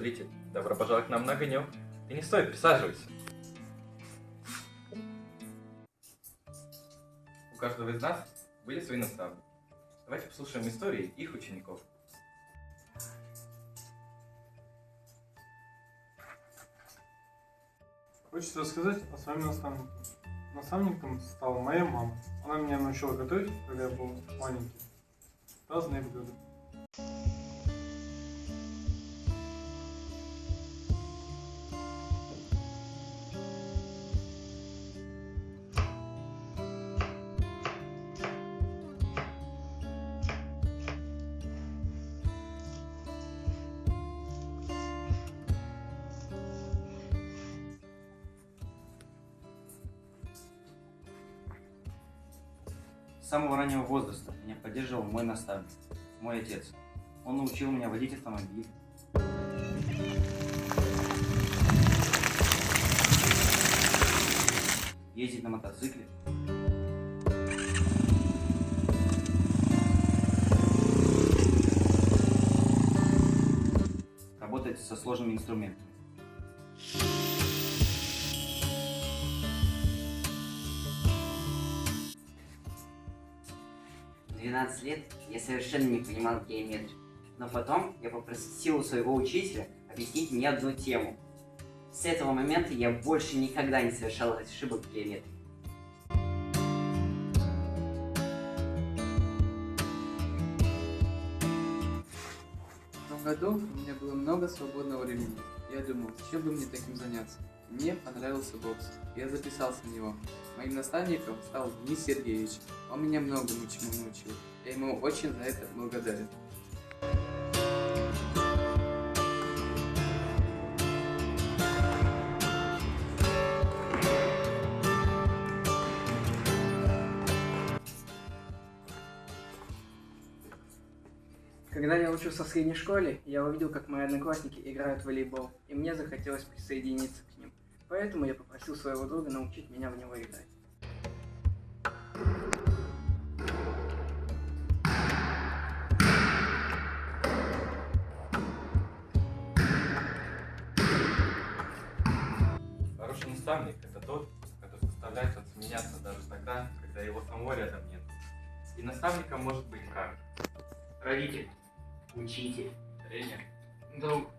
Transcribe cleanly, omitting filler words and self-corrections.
зритель, добро пожаловать к нам на огонек. И не стой, присаживайся. У каждого из нас были свои наставники. Давайте послушаем истории их учеников. Хочется рассказать о своем наставнике. Наставником стала моя мама. Она меня научила готовить, когда я был маленький. Разные блюда. С самого раннего возраста меня поддерживал мой наставник, мой отец. Он научил меня водить автомобиль, ездить на мотоцикле, работать со сложными инструментами. В 12 лет я совершенно не понимал геометрию, но потом я попросил у своего учителя объяснить мне одну тему. С этого момента я больше никогда не совершал ошибок в геометрии. В том году у меня было много свободного времени. Я думал, чем бы мне таким заняться. Мне понравился бокс, и я записался на него. Моим наставником стал Денис Сергеевич. Он меня многому чему научил. Я ему очень за это благодарен. Когда я учился в средней школе, я увидел, как мои одноклассники играют в волейбол, и мне захотелось присоединиться к ним. Поэтому я попросил своего друга научить меня в него играть. Хороший наставник – это тот, который заставляет отменяться даже тогда, когда его самого рядом нет. И наставником может быть как? Родитель, Учитель, тренер, друг,